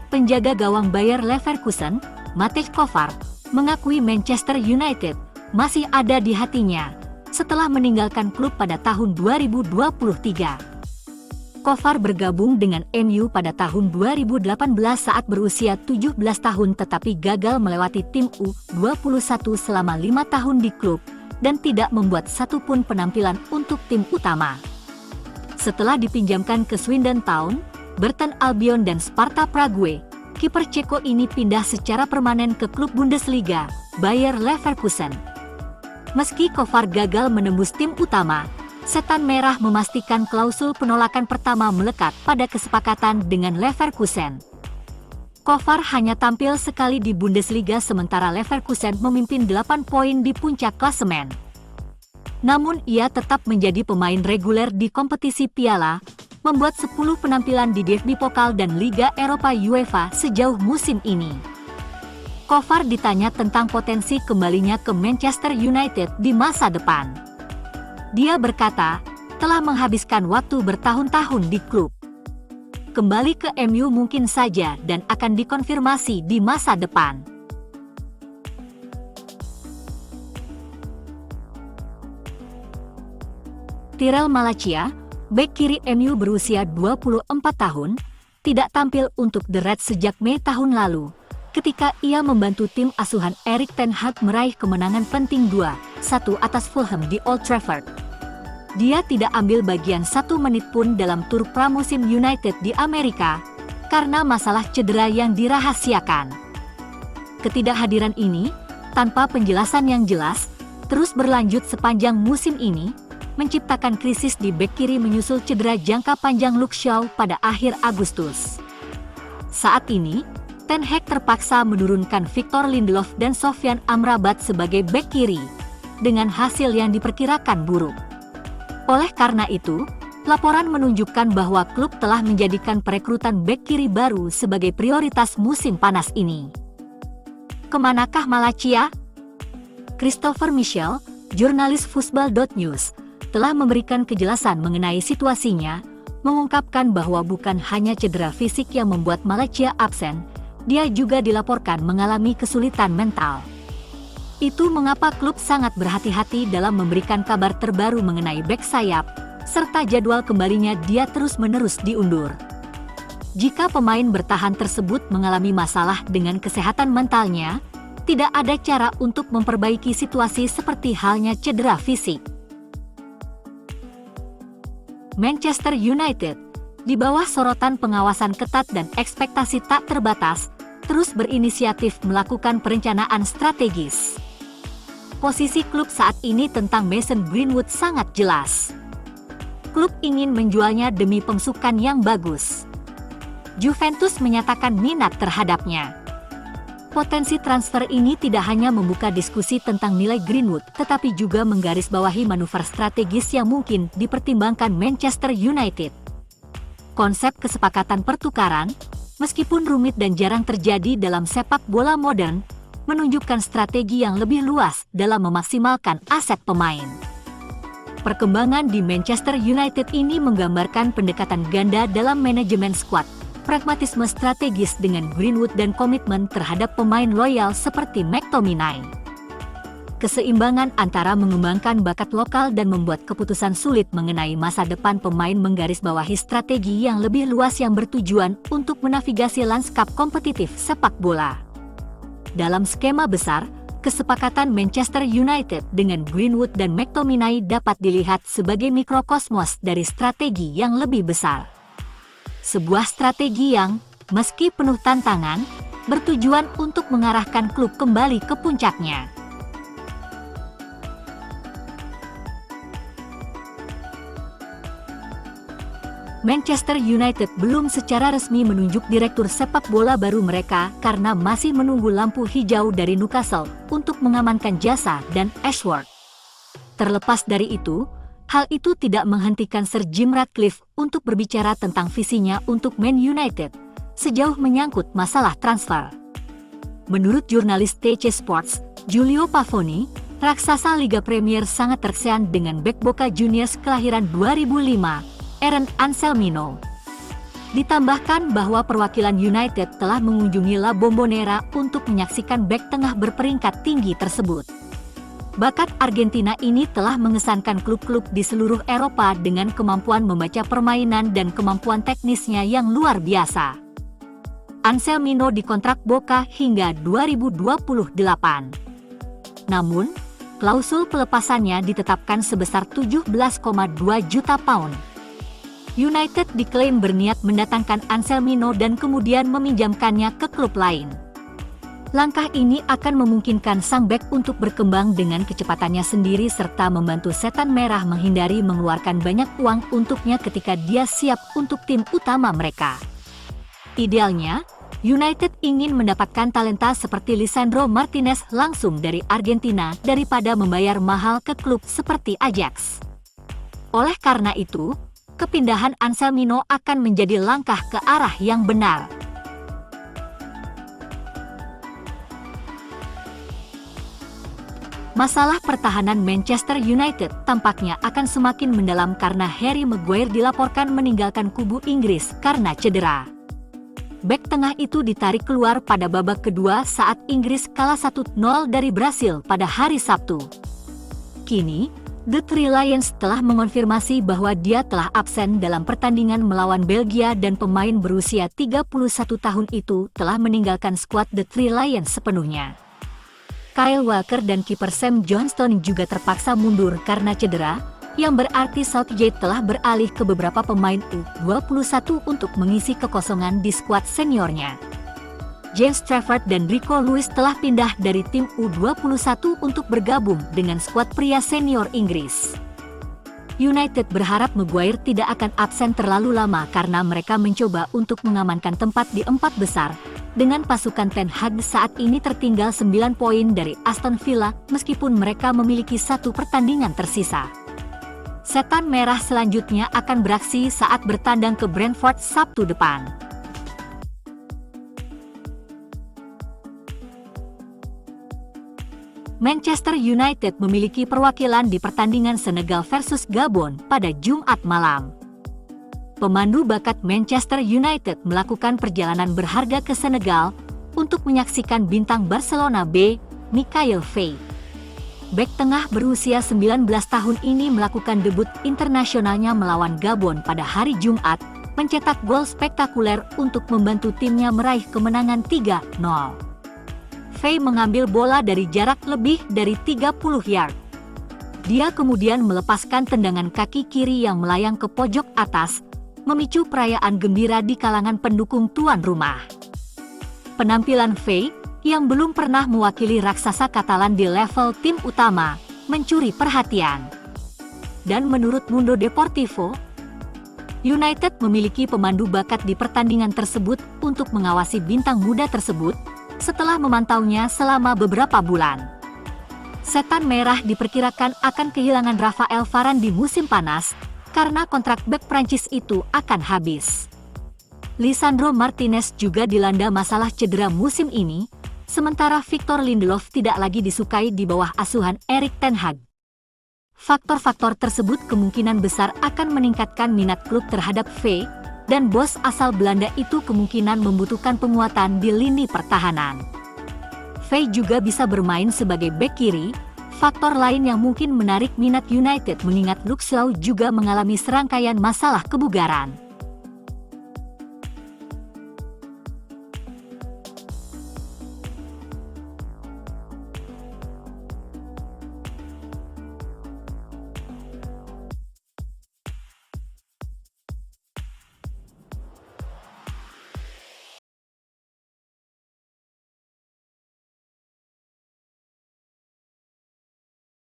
penjaga gawang Bayer Leverkusen, Matej Kovar, mengakui Manchester United masih ada di hatinya setelah meninggalkan klub pada tahun 2023. Kovar bergabung dengan MU pada tahun 2018 saat berusia 17 tahun tetapi gagal melewati tim U21 selama 5 tahun di klub dan tidak membuat satupun penampilan untuk tim utama. Setelah dipinjamkan ke Swindon Town, Burton Albion dan Sparta Prague, kiper Ceko ini pindah secara permanen ke klub Bundesliga, Bayer Leverkusen. Meski Kovar gagal menembus tim utama, Setan Merah memastikan klausul penolakan pertama melekat pada kesepakatan dengan Leverkusen. Kovar hanya tampil sekali di Bundesliga sementara Leverkusen memimpin 8 poin di puncak klasemen. Namun ia tetap menjadi pemain reguler di kompetisi piala, membuat 10 penampilan di DFB Pokal dan Liga Eropa UEFA sejauh musim ini. Kovar ditanya tentang potensi kembalinya ke Manchester United di masa depan. Dia berkata, telah menghabiskan waktu bertahun-tahun di klub. Kembali ke MU mungkin saja dan akan dikonfirmasi di masa depan. Tyrell Malacia, bek kiri MU berusia 24 tahun, tidak tampil untuk The Reds sejak Mei tahun lalu, ketika ia membantu tim asuhan Erik ten Hag meraih kemenangan penting 2-1 atas Fulham di Old Trafford. Dia tidak ambil bagian 1 menit pun dalam tur pramusim United di Amerika, karena masalah cedera yang dirahasiakan. Ketidakhadiran ini, tanpa penjelasan yang jelas, terus berlanjut sepanjang musim ini, menciptakan krisis di bek kiri menyusul cedera jangka panjang Luke Shaw pada akhir Agustus. Saat ini, Ten Hag terpaksa menurunkan Victor Lindelof dan Sofyan Amrabat sebagai bek kiri, dengan hasil yang diperkirakan buruk. Oleh karena itu, laporan menunjukkan bahwa klub telah menjadikan perekrutan bek kiri baru sebagai prioritas musim panas ini. Kemanakah Malacia? Christopher Michel, jurnalis Football.news, telah memberikan kejelasan mengenai situasinya, mengungkapkan bahwa bukan hanya cedera fisik yang membuat Malacia absen, dia juga dilaporkan mengalami kesulitan mental. Itu mengapa klub sangat berhati-hati dalam memberikan kabar terbaru mengenai bek sayap, serta jadwal kembalinya dia terus-menerus diundur. Jika pemain bertahan tersebut mengalami masalah dengan kesehatan mentalnya, tidak ada cara untuk memperbaiki situasi seperti halnya cedera fisik. Manchester United, di bawah sorotan pengawasan ketat dan ekspektasi tak terbatas, terus berinisiatif melakukan perencanaan strategis. Posisi klub saat ini tentang Mason Greenwood sangat jelas. Klub ingin menjualnya demi pemasukan yang bagus. Juventus menyatakan minat terhadapnya. Potensi transfer ini tidak hanya membuka diskusi tentang nilai Greenwood, tetapi juga menggarisbawahi manuver strategis yang mungkin dipertimbangkan Manchester United. Konsep kesepakatan pertukaran, meskipun rumit dan jarang terjadi dalam sepak bola modern, menunjukkan strategi yang lebih luas dalam memaksimalkan aset pemain. Perkembangan di Manchester United ini menggambarkan pendekatan ganda dalam manajemen skuad, pragmatisme strategis dengan Greenwood dan komitmen terhadap pemain loyal seperti McTominay. Keseimbangan antara mengembangkan bakat lokal dan membuat keputusan sulit mengenai masa depan pemain menggarisbawahi strategi yang lebih luas yang bertujuan untuk menavigasi lanskap kompetitif sepak bola. Dalam skema besar, kesepakatan Manchester United dengan Greenwood dan McTominay dapat dilihat sebagai mikrokosmos dari strategi yang lebih besar. Sebuah strategi yang, meski penuh tantangan, bertujuan untuk mengarahkan klub kembali ke puncaknya. Manchester United belum secara resmi menunjuk direktur sepak bola baru mereka karena masih menunggu lampu hijau dari Newcastle untuk mengamankan jasa dan Ashworth. Terlepas dari itu, hal itu tidak menghentikan Sir Jim Ratcliffe untuk berbicara tentang visinya untuk Man United, sejauh menyangkut masalah transfer. Menurut jurnalis TC Sports, Giulio Pavoni, raksasa Liga Premier sangat terkesan dengan bek Boca Juniors kelahiran 2005, Aaron Anselmino. Ditambahkan bahwa perwakilan United telah mengunjungi La Bombonera untuk menyaksikan bek tengah berperingkat tinggi tersebut. Bakat Argentina ini telah mengesankan klub-klub di seluruh Eropa dengan kemampuan membaca permainan dan kemampuan teknisnya yang luar biasa. Anselmino dikontrak Boca hingga 2028. Namun, klausul pelepasannya ditetapkan sebesar 17,2 juta pound. United diklaim berniat mendatangkan Anselmino dan kemudian meminjamkannya ke klub lain. Langkah ini akan memungkinkan sang bek untuk berkembang dengan kecepatannya sendiri serta membantu Setan Merah menghindari mengeluarkan banyak uang untuknya ketika dia siap untuk tim utama mereka. Idealnya, United ingin mendapatkan talenta seperti Lisandro Martinez langsung dari Argentina daripada membayar mahal ke klub seperti Ajax. Oleh karena itu, kepindahan Anselmino akan menjadi langkah ke arah yang benar. Masalah pertahanan Manchester United tampaknya akan semakin mendalam karena Harry Maguire dilaporkan meninggalkan kubu Inggris karena cedera. Bek tengah itu ditarik keluar pada babak kedua saat Inggris kalah 1-0 dari Brasil pada hari Sabtu. Kini, The Three Lions telah mengonfirmasi bahwa dia telah absen dalam pertandingan melawan Belgia dan pemain berusia 31 tahun itu telah meninggalkan skuad The Three Lions sepenuhnya. Kyle Walker dan kiper Sam Johnstone juga terpaksa mundur karena cedera, yang berarti Southgate telah beralih ke beberapa pemain U21 untuk mengisi kekosongan di skuad seniornya. James Trafford dan Rico Lewis telah pindah dari tim U21 untuk bergabung dengan skuad pria senior Inggris. United berharap Maguire tidak akan absen terlalu lama karena mereka mencoba untuk mengamankan tempat di 4 besar, dengan pasukan Ten Hag saat ini tertinggal 9 poin dari Aston Villa meskipun mereka memiliki 1 pertandingan tersisa. Setan Merah selanjutnya akan beraksi saat bertandang ke Brentford Sabtu depan. Manchester United memiliki perwakilan di pertandingan Senegal versus Gabon pada Jumat malam. Pemandu bakat Manchester United melakukan perjalanan berharga ke Senegal untuk menyaksikan bintang Barcelona B, Mikayil Faye. Bek tengah berusia 19 tahun ini melakukan debut internasionalnya melawan Gabon pada hari Jumat, mencetak gol spektakuler untuk membantu timnya meraih kemenangan 3-0. Faye mengambil bola dari jarak lebih dari 30 yard. Dia kemudian melepaskan tendangan kaki kiri yang melayang ke pojok atas, memicu perayaan gembira di kalangan pendukung tuan rumah. Penampilan Faye, yang belum pernah mewakili raksasa Katalan di level tim utama, mencuri perhatian. Dan menurut Mundo Deportivo, United memiliki pemandu bakat di pertandingan tersebut untuk mengawasi bintang muda tersebut, setelah memantaunya selama beberapa bulan. Setan Merah diperkirakan akan kehilangan Raphael Varane di musim panas, karena kontrak bek Prancis itu akan habis. Lisandro Martinez juga dilanda masalah cedera musim ini, sementara Victor Lindelof tidak lagi disukai di bawah asuhan Erik ten Hag. Faktor-faktor tersebut kemungkinan besar akan meningkatkan minat klub terhadap Faye, dan bos asal Belanda itu kemungkinan membutuhkan penguatan di lini pertahanan. Faye juga bisa bermain sebagai bek kiri, faktor lain yang mungkin menarik minat United mengingat Luke Shaw juga mengalami serangkaian masalah kebugaran.